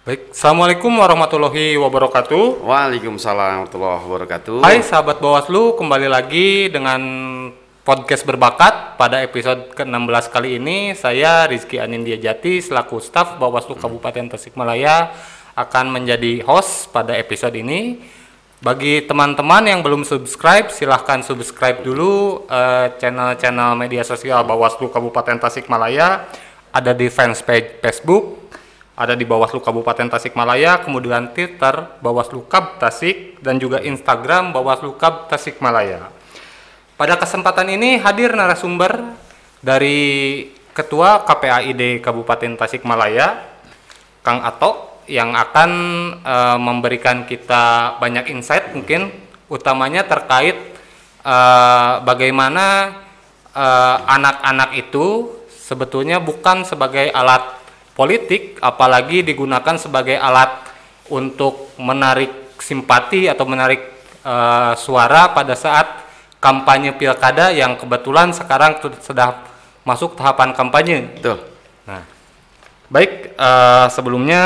Baik, Assalamualaikum warahmatullahi wabarakatuh. Waalaikumsalam warahmatullahi wabarakatuh. Hai sahabat Bawaslu, kembali lagi dengan podcast berbakat. Pada episode ke-16 kali ini, saya Rizky Anindya Jati selaku staf Bawaslu Kabupaten Tasikmalaya akan menjadi host pada episode ini. Bagi teman-teman yang belum subscribe, silahkan subscribe dulu channel-channel media sosial Bawaslu Kabupaten Tasikmalaya. Ada di fanpage Facebook, ada di Bawaslu Kabupaten Tasikmalaya, kemudian Twitter Bawaslu Kab Tasik, dan juga Instagram Bawaslu Kab Tasikmalaya. Pada kesempatan ini hadir narasumber dari Ketua KPAID Kabupaten Tasikmalaya, Kang Ato, yang akan memberikan kita banyak insight mungkin, utamanya terkait bagaimana anak-anak itu sebetulnya bukan sebagai alat politik, apalagi digunakan sebagai alat untuk menarik simpati atau menarik suara pada saat kampanye pilkada yang kebetulan sekarang sudah masuk tahapan kampanye. Betul. Nah, baik, sebelumnya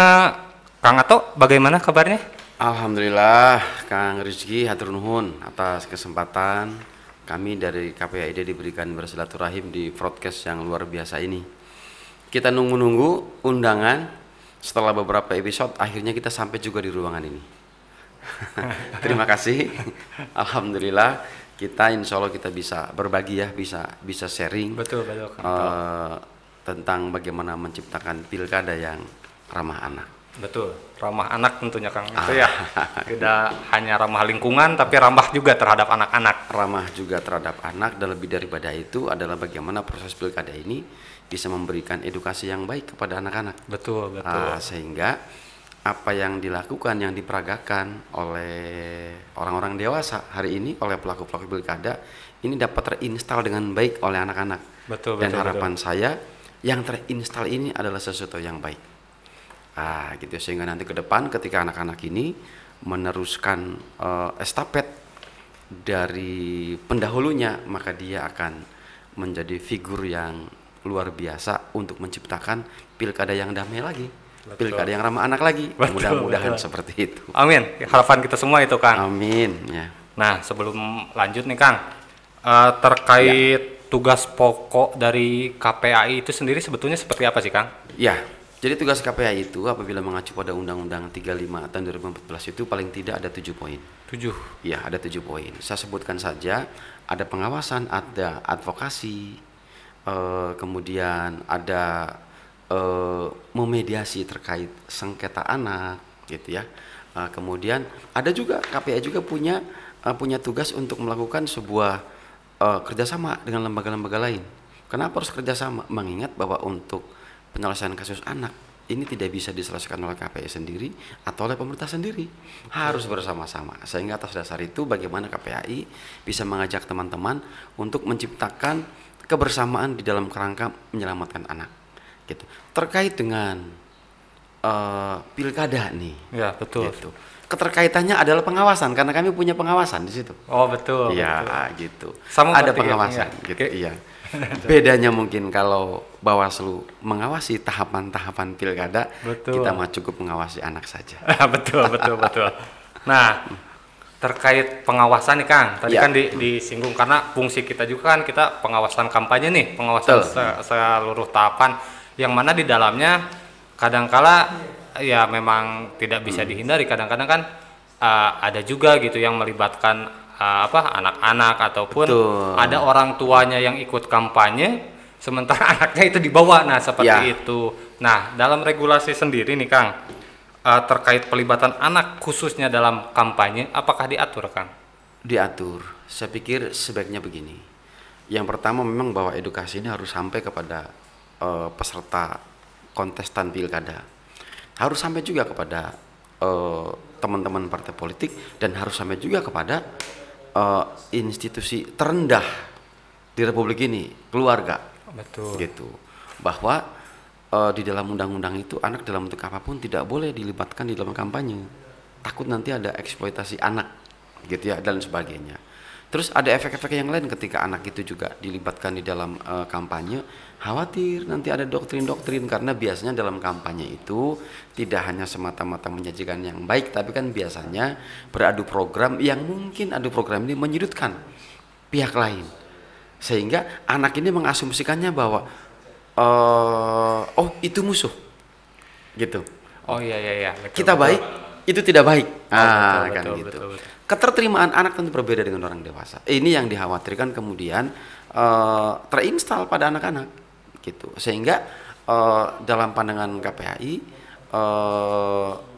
Kang Ato, bagaimana kabarnya? Alhamdulillah, Kang Rizky hatur nuhun atas kesempatan kami dari KPAID diberikan bersilaturahim di broadcast yang luar biasa ini. Kita nunggu-nunggu undangan, setelah beberapa episode akhirnya kita sampai juga di ruangan ini. Terima kasih. Alhamdulillah, kita insya Allah kita bisa berbagi ya, bisa sharing. Betul. Tentang bagaimana menciptakan pilkada yang ramah anak. Betul, ramah anak tentunya Kang. Itu ya, tidak hanya ramah lingkungan tapi ramah juga terhadap anak-anak. Ramah juga terhadap anak, dan lebih daripada itu adalah bagaimana proses pilkada ini bisa memberikan edukasi yang baik kepada anak-anak. Betul. Sehingga apa yang dilakukan, yang diperagakan oleh orang-orang dewasa hari ini, oleh pelaku-pelaku pilkada, ini dapat terinstal dengan baik oleh anak-anak. Dan harapan saya, yang terinstal ini adalah sesuatu yang baik. Gitu, sehingga nanti ke depan ketika anak-anak ini meneruskan estafet dari pendahulunya, maka dia akan menjadi figur yang luar biasa untuk menciptakan pilkada yang damai lagi. Pilkada yang ramah anak lagi. Mudah-mudahan seperti itu. Amin. Harapan kita semua itu Kang. Amin. Ya. Nah, sebelum lanjut nih Kang, terkait tugas pokok dari KPAI itu sendiri sebetulnya seperti apa sih Kang? Ya, jadi tugas KPAI itu apabila mengacu pada Undang-Undang 35 tahun 2014 itu paling tidak ada 7 poin. 7? Ya, ada 7 poin. Saya sebutkan saja, ada pengawasan, ada advokasi, kemudian ada memediasi terkait sengketa anak, gitu ya. Kemudian ada juga KPAI juga punya tugas untuk melakukan sebuah kerjasama dengan lembaga-lembaga lain. Kenapa harus kerjasama? Mengingat bahwa untuk penyelesaian kasus anak ini tidak bisa diselesaikan oleh KPAI sendiri atau oleh pemerintah sendiri, harus bersama-sama. Sehingga atas dasar itu bagaimana KPAI bisa mengajak teman-teman untuk menciptakan kebersamaan di dalam kerangka menyelamatkan anak, gitu. Terkait dengan pilkada nih, ya betul. Gitu. Keterkaitannya adalah pengawasan, karena kami punya pengawasan di situ. Oh betul. Ya, betul. Gitu. Sama ada pengawasan, ya. gitu. Iya. Bedanya mungkin kalau Bawaslu mengawasi tahapan-tahapan pilkada, kita mah cukup mengawasi anak saja. betul. Nah, terkait pengawasan nih Kang, tadi kan disinggung karena fungsi kita juga kan kita pengawasan kampanye nih, pengawasan seluruh tahapan, yang mana di dalamnya kadangkala ya memang tidak bisa dihindari, kadang-kadang kan ada juga gitu yang melibatkan anak-anak ataupun ada orang tuanya yang ikut kampanye sementara anaknya itu dibawa. Nah, seperti itu. Nah, dalam regulasi sendiri nih Kang, terkait pelibatan anak khususnya dalam kampanye, apakah diatur Kang? Diatur. Saya pikir sebaiknya begini. Yang pertama memang bahwa edukasi ini harus sampai kepada peserta kontestan pilkada. Harus sampai juga kepada teman-teman partai politik, dan harus sampai juga kepada institusi terendah di Republik ini, keluarga. Betul. Gitu. Bahwa di dalam undang-undang itu anak dalam bentuk apapun tidak boleh dilibatkan di dalam kampanye. Takut nanti ada eksploitasi anak, gitu ya, dan sebagainya. Terus ada efek-efek yang lain ketika anak itu juga dilibatkan di dalam kampanye, khawatir nanti ada doktrin-doktrin, karena biasanya dalam kampanye itu tidak hanya semata-mata menyajikan yang baik, tapi kan biasanya beradu program yang mungkin adu program ini menyudutkan pihak lain, sehingga anak ini mengasumsikannya bahwa oh itu musuh gitu. Oh iya, betul, kita betul. baik, itu tidak baik. Betul, Kan betul, gitu. betul. Keterterimaan anak tentu berbeda dengan orang dewasa. Ini yang dikhawatirkan kemudian terinstal pada anak-anak gitu. Sehingga dalam pandangan KPAI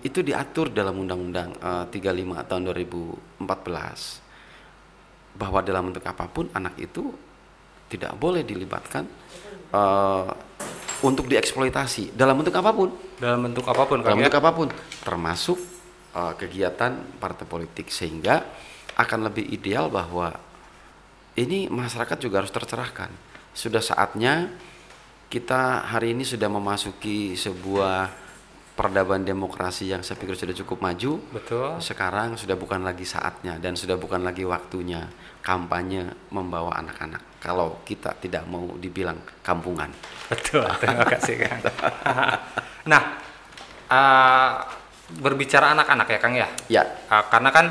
itu diatur dalam Undang-Undang 35 tahun 2014 bahwa dalam bentuk apapun anak itu tidak boleh dilibatkan untuk dieksploitasi dalam bentuk apapun. Dalam bentuk apapun, dalam bentuk apapun, termasuk kegiatan partai politik, sehingga akan lebih ideal bahwa ini masyarakat juga harus tercerahkan. Sudah saatnya kita hari ini sudah memasuki sebuah peradaban demokrasi yang saya pikir sudah cukup maju. Betul. Sekarang sudah bukan lagi saatnya dan sudah bukan lagi waktunya kampanye membawa anak-anak. Kalau kita tidak mau dibilang kampungan. Betul, terima kasih Kang. Nah, berbicara anak-anak ya Kang ya? Ya. Karena kan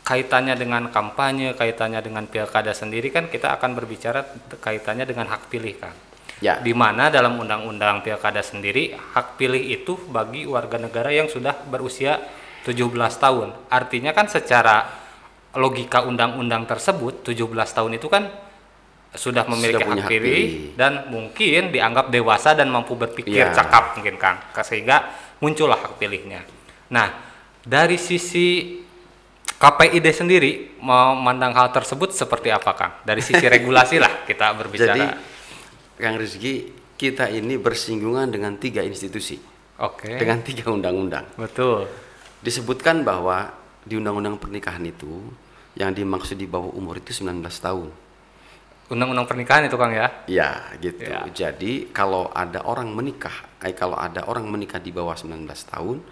kaitannya dengan kampanye, kaitannya dengan pilkada sendiri kan kita akan berbicara kaitannya dengan hak pilih Kang. Ya. Di mana dalam undang-undang pilkada sendiri hak pilih itu bagi warga negara yang sudah berusia 17 tahun. Artinya kan secara logika undang-undang tersebut 17 tahun itu kan sudah memiliki hak pilih dan mungkin dianggap dewasa dan mampu berpikir cakap mungkin Kang, sehingga muncullah hak pilihnya. Nah, dari sisi KPID sendiri memandang hal tersebut seperti apa Kang? Dari sisi regulasi lah kita berbicara. Jadi Kang Rizky, kita ini bersinggungan dengan 3 institusi. Oke. Dengan 3 undang-undang. Betul. Disebutkan bahwa di undang-undang pernikahan itu yang dimaksud di bawah umur itu 19 tahun. Undang-undang pernikahan itu Kang ya? Ya, gitu. Ya. Jadi kalau ada orang menikah, di bawah 19 tahun,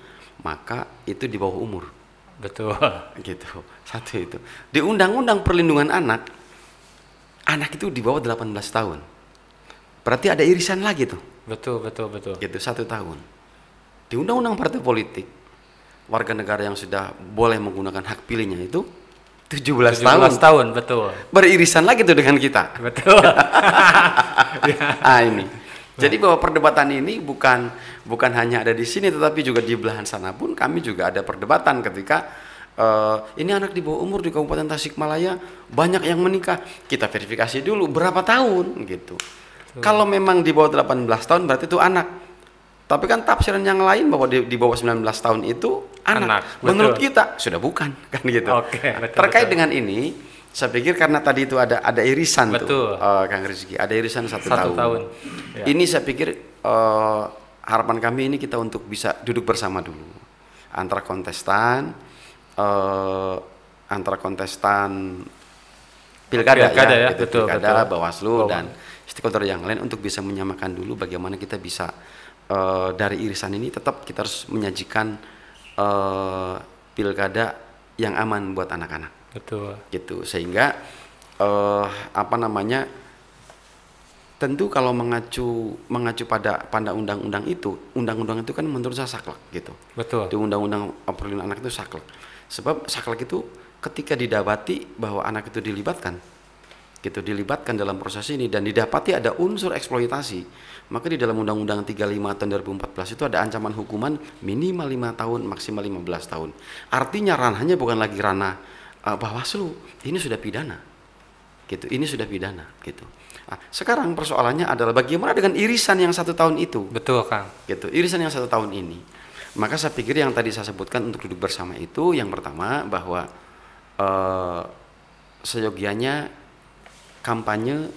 maka itu di bawah umur. Betul. Gitu. Satu itu. Di Undang-Undang Perlindungan Anak itu di bawah 18 tahun. Berarti ada irisan lagi tuh. Betul. Gitu, 1 tahun. Di Undang-Undang Partai Politik, warga negara yang sudah boleh menggunakan hak pilihnya itu 17 tahun, betul. Beririsan lagi tuh dengan kita. Betul. Ini. Jadi bahwa perdebatan ini bukan hanya ada di sini, tetapi juga di belahan sana pun kami juga ada perdebatan ketika ini anak di bawah umur di Kabupaten Tasikmalaya banyak yang menikah. Kita verifikasi dulu berapa tahun gitu. Kalau memang di bawah 18 tahun berarti itu anak. Tapi kan tafsiran yang lain bahwa di bawah 19 tahun itu anak. Menurut kita sudah bukan kan gitu. Terkait dengan ini, saya pikir karena tadi itu ada irisan tuh Kang Rizky, ada irisan 1 tahun. Ya. Ini saya pikir harapan kami ini kita untuk bisa duduk bersama dulu antara kontestan pilkada ya, gitu, pilkada, Bawaslu dan stakeholder yang lain untuk bisa menyamakan dulu bagaimana kita bisa dari irisan ini tetap kita harus menyajikan pilkada yang aman buat anak-anak. Betul. Gitu, sehingga tentu kalau mengacu pada undang-undang itu kan menurut saya saklek gitu. Betul. Di undang-undang perlindungan anak itu saklek. Sebab saklek itu ketika didapati bahwa anak itu dilibatkan dalam proses ini dan didapati ada unsur eksploitasi, maka di dalam Undang-Undang 35 tahun 2014 itu ada ancaman hukuman minimal 5 tahun, maksimal 15 tahun. Artinya ranahnya bukan lagi ranah Bawaslu, ini sudah pidana. Gitu. Ini sudah pidana gitu. Nah, sekarang persoalannya adalah bagaimana dengan irisan yang 1 tahun itu. Betul, Kang. Gitu. Irisan yang 1 tahun ini. Maka saya pikir yang tadi saya sebutkan untuk duduk bersama itu, yang pertama bahwa seyogianya kampanye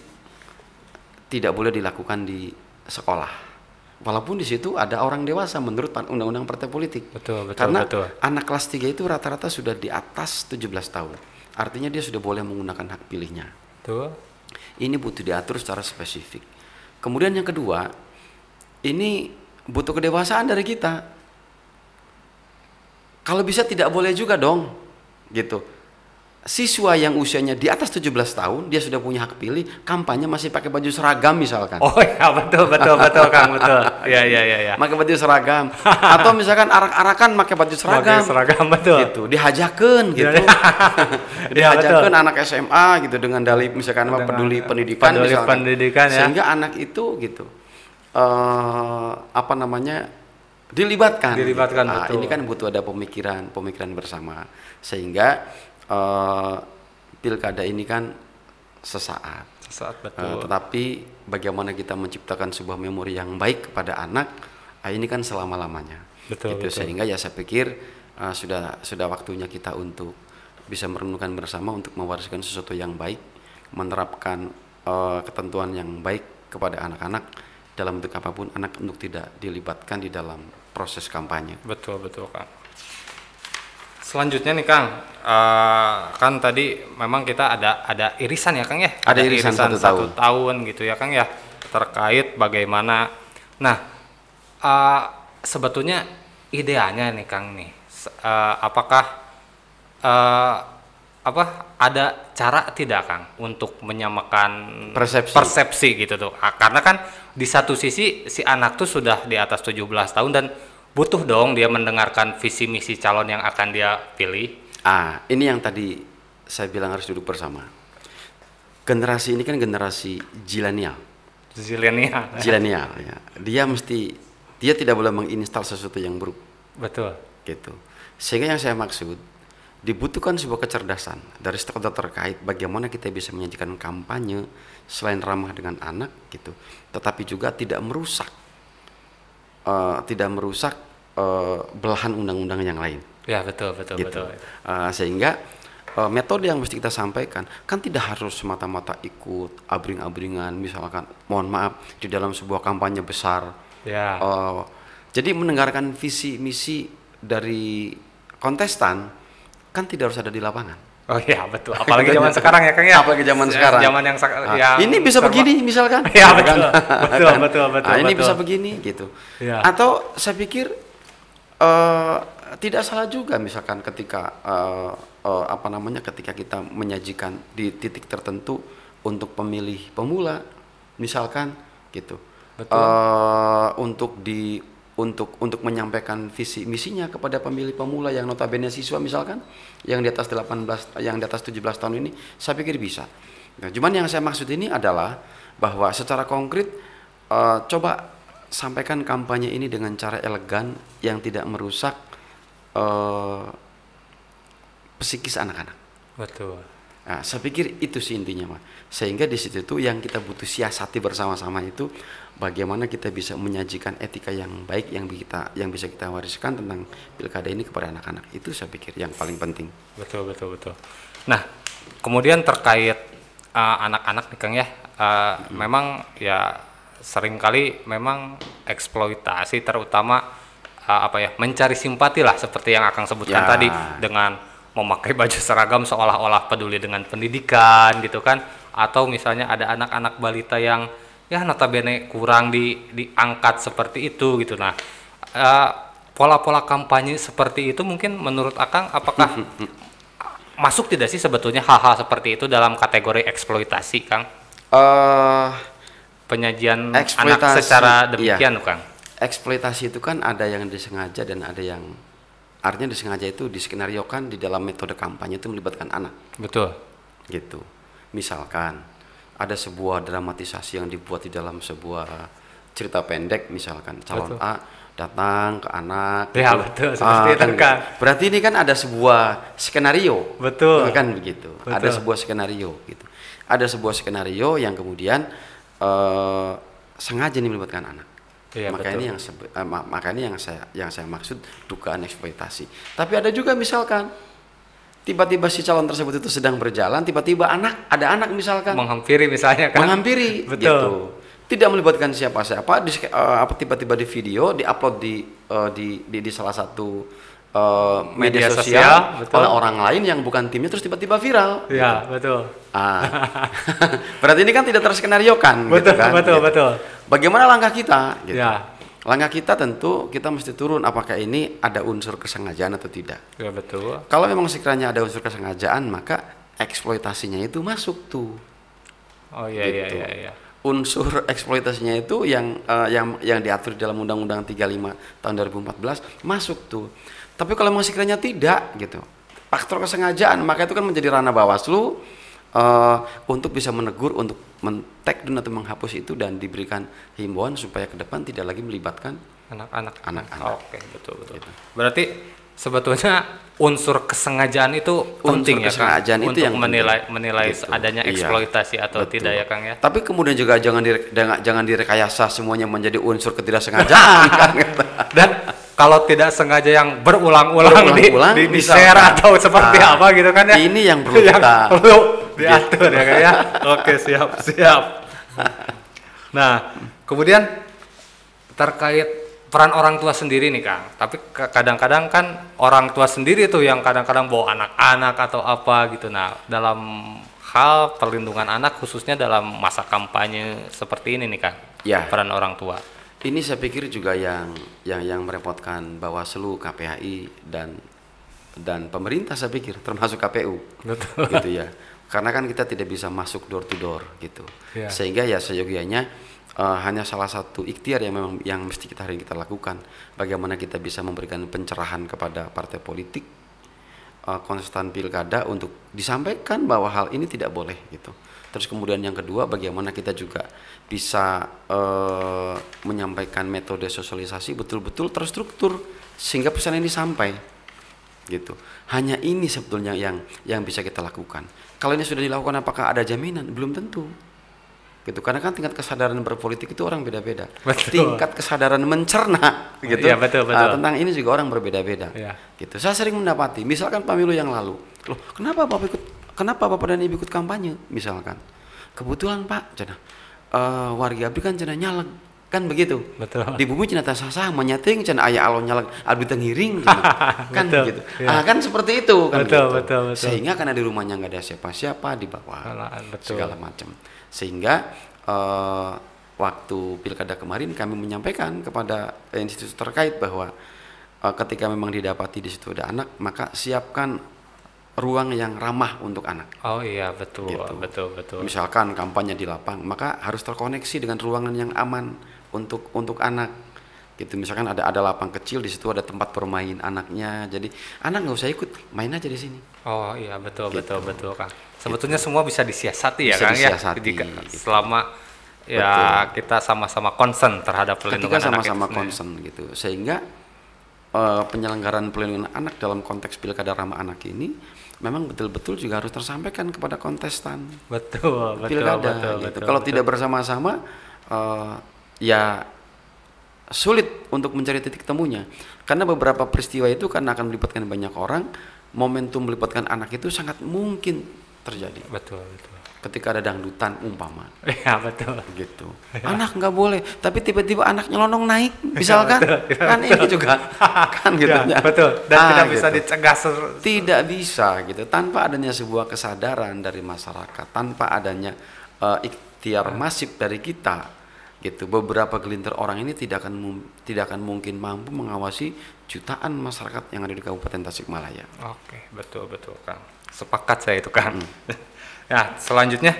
tidak boleh dilakukan di sekolah. Walaupun di situ ada orang dewasa menurut undang-undang partai politik. Betul. Karena anak kelas 3 itu rata-rata sudah di atas 17 tahun. Artinya dia sudah boleh menggunakan hak pilihnya. Betul. Ini butuh diatur secara spesifik. Kemudian yang kedua, ini butuh kedewasaan dari kita. Kalau bisa tidak boleh juga dong, gitu. siswa yang usianya di atas 17 tahun dia sudah punya hak pilih, kampanye masih pakai baju seragam misalkan. Oh ya, betul Kang, betul. Ya. Pakai baju seragam atau misalkan arak-arakan pakai baju seragam. Pakai seragam, betul. Gitu, dihajakeun gitu. Dihajakeun anak SMA gitu dengan dalih misalkan apa peduli pendidikan misalkan. Pendidikan, ya. Sehingga anak itu gitu dilibatkan. Betul. Ini kan butuh ada pemikiran bersama sehingga pilkada ini kan sesaat, betul. Tetapi bagaimana kita menciptakan sebuah memori yang baik kepada anak, ini kan selama-lamanya. Betul. Sehingga ya saya pikir sudah waktunya kita untuk bisa merenungkan bersama untuk mewariskan sesuatu yang baik, menerapkan ketentuan yang baik kepada anak-anak dalam bentuk apapun, anak untuk tidak dilibatkan di dalam proses kampanye. Betul Kang. Selanjutnya nih Kang, kan tadi memang kita ada irisan ya Kang ya? Ada irisan 1 tahun gitu ya Kang ya, terkait bagaimana. Nah, sebetulnya idealnya nih Kang nih, apakah ada cara tidak Kang untuk menyamakan persepsi gitu tuh? Karena kan di satu sisi si anak tuh sudah di atas 17 tahun dan butuh dong dia mendengarkan visi misi calon yang akan dia pilih. Ini yang tadi saya bilang harus duduk bersama. Generasi ini kan generasi zilenial ya. Dia tidak boleh menginstal sesuatu yang buruk. Betul. Gitu. Sehingga yang saya maksud, dibutuhkan sebuah kecerdasan dari stakeholder terkait bagaimana kita bisa menyajikan kampanye selain ramah dengan anak gitu, tetapi juga tidak merusak belahan undang-undang yang lain. Ya betul. Sehingga metode yang mesti kita sampaikan kan tidak harus semata-mata ikut abring-abringan, misalkan mohon maaf di dalam sebuah kampanye besar. Ya. Jadi mendengarkan visi misi dari kontestan kan tidak harus ada di lapangan. Oh iya betul. Apalagi zaman sekarang ya Kang ya. Apalagi zaman sekarang. Zaman yang ini bisa begini misalkan. Ya betul. Ini bisa begini gitu. Ya. Atau saya pikir tidak salah juga misalkan ketika ketika kita menyajikan di titik tertentu untuk pemilih pemula misalkan gitu. Betul. Untuk menyampaikan visi misinya kepada pemilih pemula yang notabene siswa misalkan yang di atas 17 tahun ini, saya pikir bisa. Nah, cuman yang saya maksud ini adalah bahwa secara konkret coba sampaikan kampanye ini dengan cara elegan yang tidak merusak psikis anak-anak. Betul. Nah, saya pikir itu sih intinya, Mas. Sehingga di situ tuh yang kita butuh siasati bersama-sama itu bagaimana kita bisa menyajikan etika yang baik yang bisa kita wariskan tentang pilkada ini kepada anak-anak. Itu saya pikir yang paling penting. Betul. Nah, kemudian terkait anak-anak nih Kang ya, memang ya seringkali memang eksploitasi terutama mencari simpati lah seperti yang Akang sebutkan tadi dengan memakai baju seragam seolah-olah peduli dengan pendidikan gitu kan, atau misalnya ada anak-anak balita yang ya notabene kurang diangkat seperti itu gitu. Nah, pola-pola kampanye seperti itu mungkin menurut Akang apakah masuk tidak sih sebetulnya hal-hal seperti itu dalam kategori eksploitasi Kang? Penyajian anak secara demikian Kang? Eksploitasi itu kan ada yang disengaja dan ada yang artinya disengaja itu diskenariokan di dalam metode kampanye itu melibatkan anak. Betul. Gitu. Misalkan ada sebuah dramatisasi yang dibuat di dalam sebuah cerita pendek, misalkan calon betul. A datang ke anak. Ya gitu. Betul. Seperti itu kan. Berarti ini kan ada sebuah skenario. Betul. Kan begitu. Betul. Ada sebuah skenario gitu. Ada sebuah skenario yang kemudian sengaja melibatkan anak. Iya, maka ini yang saya maksud dugaan eksploitasi. Tapi ada juga misalkan tiba-tiba si calon tersebut itu sedang berjalan, tiba-tiba ada anak misalkan menghampiri misalnya kan. Menghampiri betul. Gitu. Tidak melibatkan siapa-siapa, tiba-tiba di video diupload di salah satu media sosial oleh orang lain yang bukan timnya, terus tiba-tiba viral. Iya, gitu. Betul. Berarti ini kan tidak terskenariokan. Betul, gitu kan? betul. Bagaimana langkah kita? Gitu. Ya. Langkah kita tentu kita mesti turun apakah ini ada unsur kesengajaan atau tidak. Ya betul. Kalau memang sekiranya ada unsur kesengajaan, maka eksploitasinya itu masuk tuh. Oh iya Gitu. iya. Unsur eksploitasinya itu yang diatur dalam Undang-Undang 35 tahun 2014 masuk tuh. Tapi kalau memang sekiranya tidak gitu, faktor kesengajaan, maka itu kan menjadi ranah Bawaslu untuk bisa menegur, untuk men-take down atau menghapus itu dan diberikan himbauan supaya ke depan tidak lagi melibatkan anak-anak. Oke, betul. Gitu. Berarti sebetulnya unsur kesengajaan itu penting ya Kang, itu untuk yang menilai gitu. adanya eksploitasi atau betul. tidak ya Kang ya. Tapi kemudian juga jangan direkayasa semuanya menjadi unsur ketidaksengajaan. Kan? Dan kalau tidak sengaja yang berulang-ulang di share atau seperti apa gitu kan ya. Ini yang perlu perlu diatur ya Kang ya. Oke, siap. Nah, kemudian terkait peran orang tua sendiri nih Kang, tapi kadang-kadang kan orang tua sendiri tuh yang kadang-kadang bawa anak-anak atau apa gitu. Nah, dalam hal perlindungan anak khususnya dalam masa kampanye seperti ini nih Kang, ya. Peran orang tua. Ini saya pikir juga yang merepotkan Bawaslu, KPAI dan pemerintah, saya pikir termasuk KPU. Betul. Gitu ya. Karena kan kita tidak bisa masuk door to door gitu. Ya. Sehingga ya seyogianya hanya salah satu ikhtiar yang mesti kita hari ini kita lakukan, bagaimana kita bisa memberikan pencerahan kepada partai politik kontestan pilkada untuk disampaikan bahwa hal ini tidak boleh gitu. Terus kemudian yang kedua, bagaimana kita juga bisa menyampaikan metode sosialisasi betul-betul terstruktur sehingga pesan ini sampai gitu. Hanya ini sebetulnya yang bisa kita lakukan. Kalau ini sudah dilakukan, apakah ada jaminan? Belum tentu. Gitu, karena kan tingkat kesadaran berpolitik itu orang beda-beda. Tingkat kesadaran mencerna gitu. Ya, betul. Tentang ini juga orang berbeda-beda. Ya. Gitu. Saya sering mendapati, misalkan pemilu yang lalu, loh, kenapa Bapak dan Ibu ikut kampanye misalkan? Kebetulan Pak, cenah warga abdi kan cenah nyaleg, kan begitu. Betul. Di bumi cenah sah menyating cenah aya alo nyaleg abdi teh ngiring kan gitu. Ya. Kan seperti itu kan. Betul. Sehingga karena di rumahnya nggak ada siapa-siapa di bawah segala macam. Sehingga waktu pilkada kemarin kami menyampaikan kepada institusi terkait bahwa ketika memang didapati di situ ada anak, maka siapkan ruang yang ramah untuk anak. Oh iya, betul. Gitu. Betul. Misalkan kampanye di lapang, maka harus terkoneksi dengan ruangan yang aman untuk anak. Gitu. Misalkan ada lapang kecil, di situ ada tempat bermain anaknya. Jadi anak nggak usah ikut, main aja di sini. Oh iya, betul Kang. Sebetulnya gitu. semua bisa disiasati ya bisa Kang disiasati, ya. gitu. Selama ya kita sama-sama concern terhadap perlindungan anak. Ketika sama-sama concern gitu. Sehingga penyelenggaraan perlindungan anak dalam konteks pilkada ramah anak ini memang betul-betul juga harus tersampaikan kepada kontestan. Betul. Kalau tidak bersama-sama ya sulit untuk mencari titik temunya. Karena beberapa peristiwa itu karena akan melibatkan banyak orang, momentum melibatkan anak itu sangat mungkin terjadi. Betul. Ketika ada dangdutan umpama. Iya, betul. Gitu. Anak nggak boleh, tapi tiba-tiba anak nyelonong naik, misalkan. Kan ini juga kan gitu ya. Betul. Dan tidak bisa gitu. dicegah. Tidak bisa gitu. Tanpa adanya sebuah kesadaran dari masyarakat, tanpa adanya ikhtiar masif dari kita, gitu. Beberapa gelintir orang ini tidak akan mungkin mampu mengawasi jutaan masyarakat yang ada di Kabupaten Tasikmalaya. Oke, betul Kang. Sepakat saya itu Kang. Ya, selanjutnya,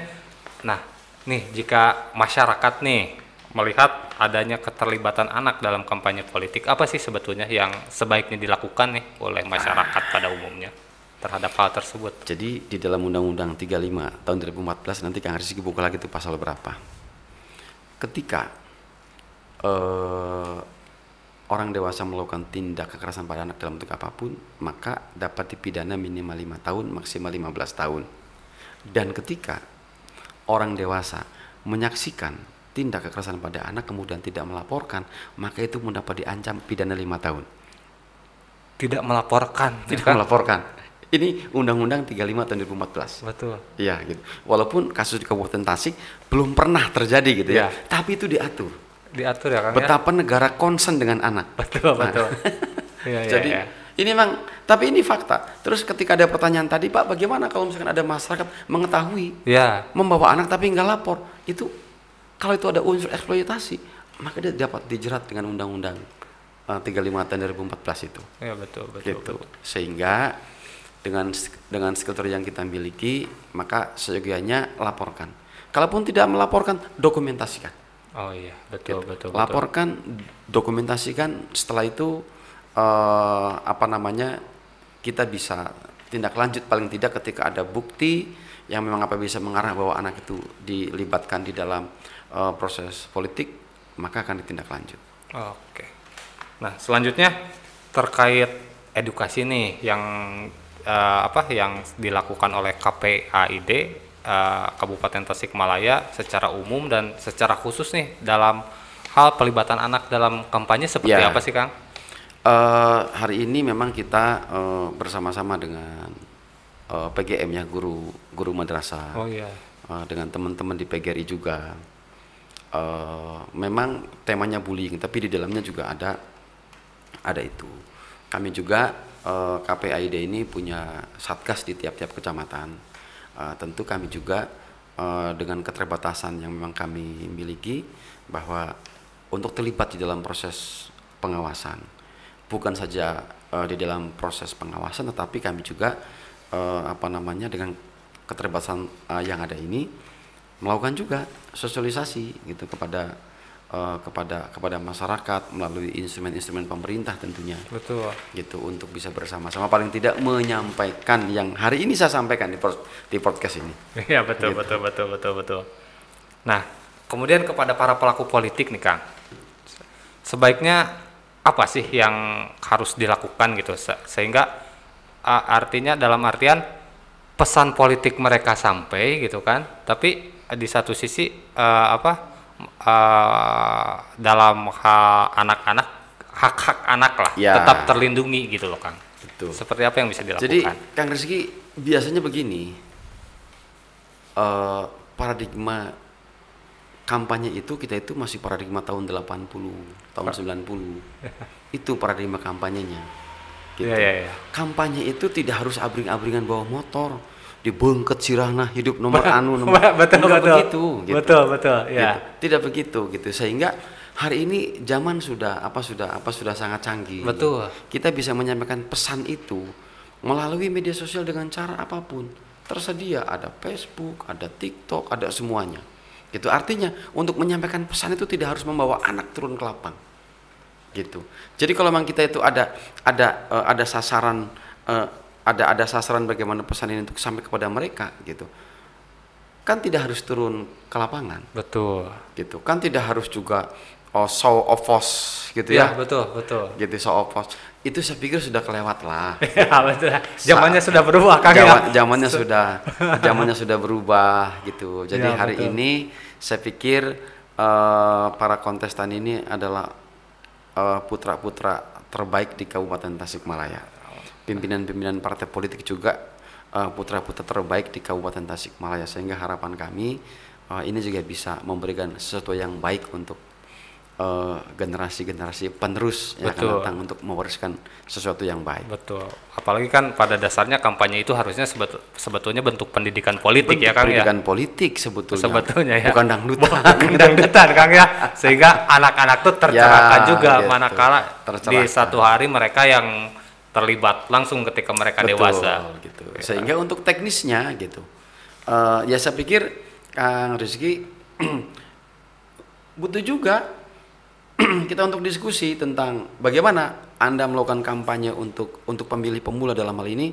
nah, nih jika masyarakat nih melihat adanya keterlibatan anak dalam kampanye politik, apa sih sebetulnya yang sebaiknya dilakukan nih oleh masyarakat pada umumnya terhadap hal tersebut? Jadi di dalam Undang-Undang 35 tahun 2014, nanti Kang Rizky buka lagi itu pasal berapa. Ketika orang dewasa melakukan tindak kekerasan pada anak dalam bentuk apapun, maka dapat dipidana minimal 5 tahun, maksimal 15 tahun. Dan ketika orang dewasa menyaksikan tindak kekerasan pada anak kemudian tidak melaporkan, maka itu mendapat diancam pidana 5 tahun. Tidak melaporkan. Melaporkan. Ini Undang-Undang 35 tahun 2014. Betul. Iya, gitu. Walaupun kasus di Kabupaten Tasik belum pernah terjadi gitu ya, tapi itu diatur. Diatur ya Kang. Betapa negara concern dengan anak. Betul. Jadi ini memang, tapi ini fakta. Terus ketika ada pertanyaan tadi, Pak, bagaimana kalau misalkan ada masyarakat mengetahui, membawa anak tapi nggak lapor, itu kalau itu ada unsur eksploitasi, maka dia dapat dijerat dengan Undang-Undang 35 tahun 2014 itu. Ya betul. Gitu. Sehingga dengan skill yang kita miliki, maka seyogianya laporkan. Kalaupun tidak melaporkan, dokumentasikan. Oh iya, betul, gitu. betul. Laporkan, dokumentasikan. Setelah itu kita bisa tindak lanjut paling tidak ketika ada bukti yang memang bisa mengarah bahwa anak itu dilibatkan di dalam proses politik, maka akan ditindak lanjut. Oke. Nah, selanjutnya terkait edukasi nih yang yang dilakukan oleh KPAID Kabupaten Tasikmalaya secara umum dan secara khusus nih dalam hal pelibatan anak dalam kampanye seperti apa sih, Kang? Hari ini memang kita bersama-sama dengan PGM ya, guru madrasah. Oh iya. Dengan teman-teman di PGRI juga. Memang temanya bullying, tapi di dalamnya juga ada itu. Kami juga KPAID ini punya satgas di tiap-tiap kecamatan. Tentu kami juga dengan keterbatasan yang memang kami miliki, bahwa untuk terlibat di dalam proses pengawasan, bukan saja di dalam proses pengawasan, tetapi kami juga dengan keterbatasan yang ada ini melakukan juga sosialisasi gitu kepada masyarakat melalui instrumen-instrumen pemerintah tentunya. Betul. Gitu, untuk bisa bersama-sama paling tidak menyampaikan yang hari ini saya sampaikan di podcast ini. Iya, betul, gitu. betul. Nah, kemudian kepada para pelaku politik nih, Kang, sebaiknya apa sih yang harus dilakukan gitu sehingga artinya dalam artian pesan politik mereka sampai gitu kan, tapi di satu sisi dalam anak-anak, hak-hak anak lah tetap terlindungi gitu loh, Kang. Betul. Seperti apa yang bisa dilakukan? Jadi Kang Rizky, biasanya begini, paradigma kampanye itu kita itu masih paradigma tahun 80, tahun 90. Itu paradigma kampanyenya. Gitu. Ya. Kampanye itu tidak harus abring-abringan bawa motor, dibengket sirahna hidup nomor betul. Begitu, gitu. Betul, ya. Gitu. Tidak begitu gitu. Sehingga hari ini zaman sudah sangat canggih. Betul. Kita bisa menyampaikan pesan itu melalui media sosial dengan cara apapun. Tersedia, ada Facebook, ada TikTok, ada semuanya. Gitu. Artinya untuk menyampaikan pesan itu tidak harus membawa anak turun ke lapang. Gitu. Jadi kalau memang kita itu ada sasaran, ada sasaran bagaimana pesan ini untuk sampai kepada mereka, gitu, kan tidak harus turun ke lapangan. Betul. Gitu. Kan tidak harus juga show of force, gitu ya. Betul. Gitu, show of force. Itu saya pikir sudah kelewat lah. Ya, betul. Zamannya sudah berubah, Kang. Zamannya sudah berubah, gitu. Jadi ya, hari ini saya pikir para kontestan ini adalah putra-putra terbaik di Kabupaten Tasikmalaya. Pimpinan-pimpinan partai politik juga putra-putra terbaik di Kabupaten Tasikmalaya, sehingga harapan kami ini juga bisa memberikan sesuatu yang baik untuk generasi-generasi penerus yang akan datang untuk mewariskan sesuatu yang baik. Betul. Apalagi kan pada dasarnya kampanye itu harusnya sebetulnya bentuk pendidikan politik, ya, Kang, ya. Pendidikan politik sebetulnya ya. Bukan dangdutan. Bukan dangdutan, Kang, ya. Sehingga anak-anak tuh tercerahkan juga gitu. Manakala di satu hari mereka yang terlibat langsung ketika mereka dewasa. Gitu. Sehingga untuk teknisnya gitu. Ya saya pikir Kang Rizky butuh juga kita untuk diskusi tentang bagaimana Anda melakukan kampanye untuk pemilih pemula dalam hal ini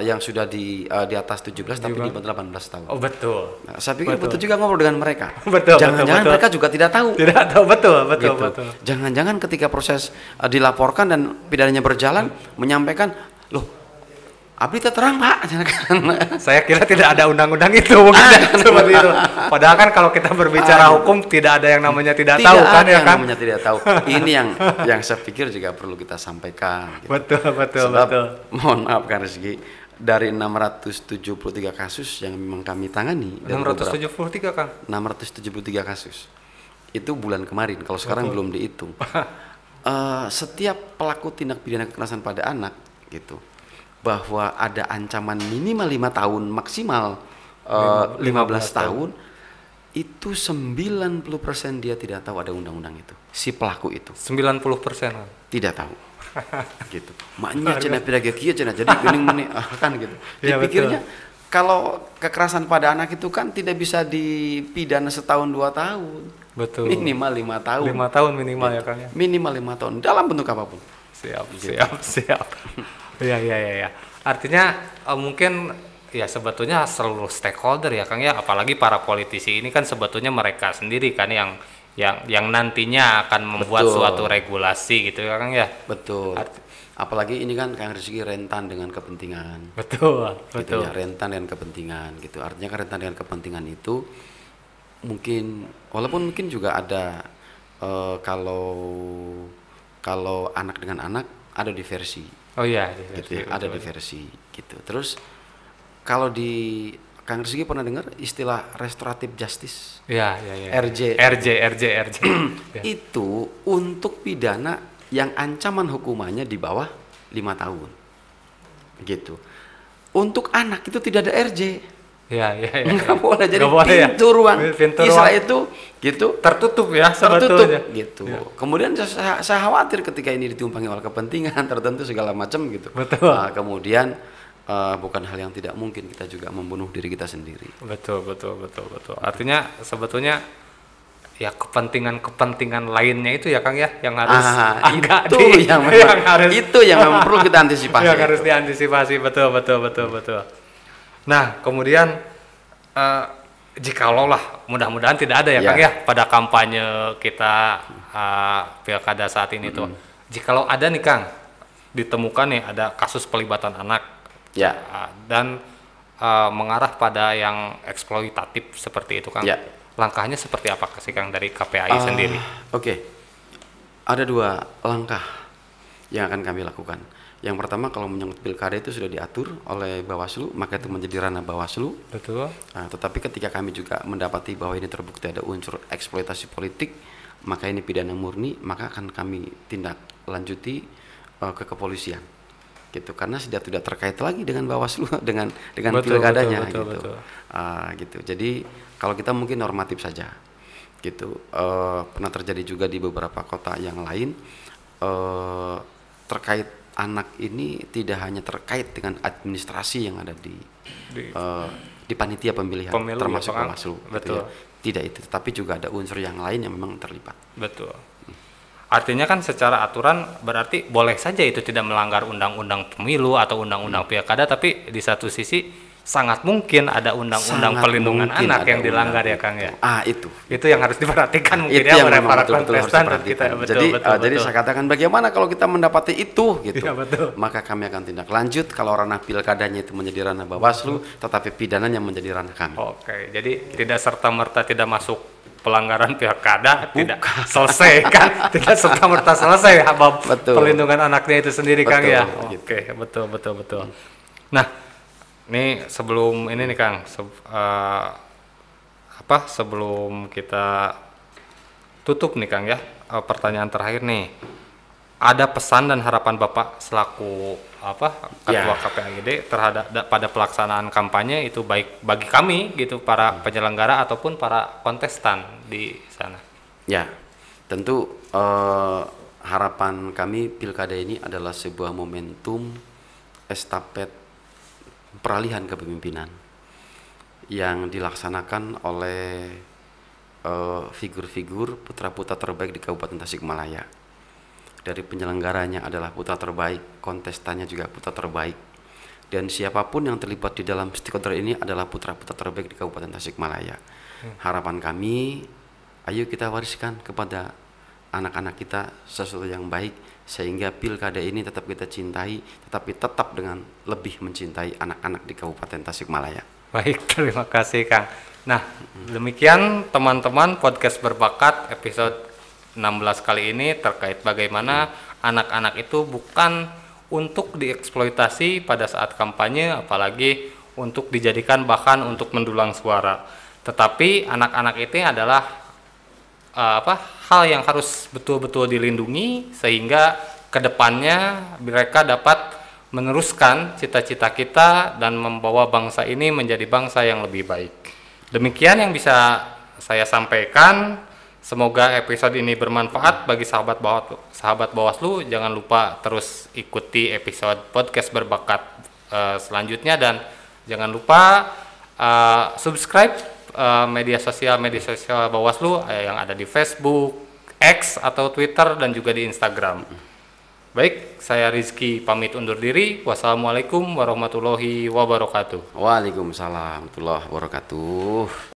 yang sudah di atas 17 tapi di 18 tahun. Oh, betul. Nah, saya pikir butuh juga ngobrol dengan mereka. Jangan-jangan mereka juga tidak tahu. Betul. Jangan-jangan ketika proses dilaporkan dan pidananya berjalan menyampaikan, loh, Abdi terang, Pak. Saya kira tidak ada undang-undang itu mungkin seperti itu. Padahal kan kalau kita berbicara hukum tidak ada yang namanya tidak tahu, kan, ya, kan? Namanya tidak tahu. Ini yang saya pikir juga perlu kita sampaikan. Gitu. Betul. Mohon maaf, Kang Rizky, dari 673 kasus yang memang kami tangani. 673, Kang? 673 kasus. Itu bulan kemarin. Kalau sekarang belum dihitung. Setiap pelaku tindak pidana kekerasan pada anak, gitu, bahwa ada ancaman minimal 5 tahun, maksimal 15 tahun, itu 90% dia tidak tahu ada undang-undang itu. Si pelaku itu 90% tidak tahu. gitu. Maknya cenah piraga kieu cenah jadi geuning meneh kan gitu. Iya, Dipikirnya kalau kekerasan pada anak itu kan tidak bisa dipidana setahun 2 tahun. Betul. Minimal 5 tahun. 5 tahun minimal Gitu. ya Kang ya. Minimal 5 tahun dalam bentuk apapun. Siap, Gitu. siap. Iya. Artinya mungkin ya sebetulnya seluruh stakeholder ya Kang ya, apalagi para politisi ini kan sebetulnya mereka sendiri kan yang nantinya akan membuat Betul. suatu regulasi gitu ya Kang ya. Betul. Apalagi ini kan Kang Rizky rentan dengan kepentingan. Betul. Gitu ya, rentan dengan kepentingan gitu. Artinya kan rentan dengan kepentingan itu mungkin walaupun mungkin juga ada kalau anak dengan anak ada diversi. Oh iya, Gitu ya, ada diversi gitu. Terus kalau di Kang Rizky pernah dengar istilah restoratif justice? Iya. RJ. Ya. Itu untuk pidana yang ancaman hukumannya di bawah 5 tahun. Gitu. Untuk anak itu tidak ada RJ. Iya. Nggak boleh, jadi Nggak boleh ya? pintu ruang Pintu Isra ruang. itu gitu Tertutup ya tertutup sebetulnya. gitu. Ya. Kemudian saya khawatir ketika ini ditumpangi oleh kepentingan tertentu segala macam gitu. Betul. Kemudian bukan hal yang tidak mungkin kita juga membunuh diri kita sendiri. Betul. Artinya sebetulnya ya kepentingan lainnya itu ya Kang ya yang harus agak itu yang memang perlu kita antisipasi. Yang harus diantisipasi, betul. Nah, kemudian jikalau lah mudah-mudahan tidak ada ya Kang ya pada kampanye kita pilkada saat ini tuh. Jikalau ada nih Kang ditemukan nih ada kasus pelibatan anak dan mengarah pada yang eksploitatif seperti itu Kang. Langkahnya seperti apa sih Kang dari KPAI sendiri? Oke. Ada 2 langkah yang akan kami lakukan. Yang pertama kalau menyangkut pilkada itu sudah diatur oleh Bawaslu, maka itu menjadi ranah Bawaslu. Betul. Tetapi ketika kami juga mendapati bahwa ini terbukti ada unsur eksploitasi politik, maka ini pidana murni, maka akan kami tindak lanjuti ke kepolisian. Gitu, karena sudah tidak terkait lagi dengan Bawaslu dengan pilkadanya betul. Gitu. Jadi kalau kita mungkin normatif saja gitu. Pernah terjadi juga di beberapa kota yang lain terkait anak ini tidak hanya terkait dengan administrasi yang ada di panitia pemilihan Pemilu, termasuk ya, Bawaslu gitu ya. Tidak itu, tapi juga ada unsur yang lain yang memang terlibat. Betul. Artinya kan secara aturan berarti boleh saja itu tidak melanggar undang-undang pemilu atau undang-undang pilkada, tapi di satu sisi sangat mungkin ada undang-undang perlindungan anak yang dilanggar ya Kang ya. Itu yang harus diperhatikan mungkin itu ya oleh para kontestan kita. Jadi saya katakan bagaimana kalau kita mendapati itu gitu. Ya, betul. Maka kami akan tindak lanjut kalau ranah pilkadanya itu menjadi ranah Bawaslu, tetapi pidananya menjadi ranah kami. Oke, jadi tidak serta-merta tidak masuk pelanggaran pilkada tidak selesai kan, tidak serta-merta selesai bab perlindungan anaknya itu sendiri Kang ya. Oke, betul. Nah, ini sebelum ini nih Kang, sebelum kita tutup nih Kang ya, pertanyaan terakhir nih, ada pesan dan harapan Bapak selaku Ketua KPAID terhadap pada pelaksanaan kampanye itu baik bagi kami gitu para penyelenggara ataupun para kontestan di sana. Ya, tentu harapan kami pilkada ini adalah sebuah momentum estafet peralihan kepemimpinan yang dilaksanakan oleh figur-figur putra-putra terbaik di Kabupaten Tasikmalaya. Dari penyelenggaranya adalah putra terbaik, kontestannya juga putra terbaik, dan siapapun yang terlibat di dalam stakeholder ini adalah putra-putra terbaik di Kabupaten Tasikmalaya. Harapan kami, ayo kita wariskan kepada anak-anak kita sesuatu yang baik, sehingga pilkada ini tetap kita cintai, tetapi tetap dengan lebih mencintai anak-anak di Kabupaten Tasikmalaya. Baik, terima kasih Kang. Nah, demikian teman-teman podcast berbakat episode 16 kali ini terkait bagaimana anak-anak itu bukan untuk dieksploitasi pada saat kampanye, apalagi untuk dijadikan bahkan untuk mendulang suara. Tetapi anak-anak itu adalah hal yang harus betul-betul dilindungi sehingga kedepannya mereka dapat meneruskan cita-cita kita dan membawa bangsa ini menjadi bangsa yang lebih baik. Demikian yang bisa saya sampaikan. Semoga episode ini bermanfaat bagi sahabat Bawaslu. Jangan lupa terus ikuti episode podcast berbakat selanjutnya, dan jangan lupa subscribe media sosial Bawaslu yang ada di Facebook, X atau Twitter, dan juga di Instagram. Baik, saya Rizky pamit undur diri. Wassalamualaikum warahmatullahi wabarakatuh. Waalaikumsalam warahmatullahi wabarakatuh.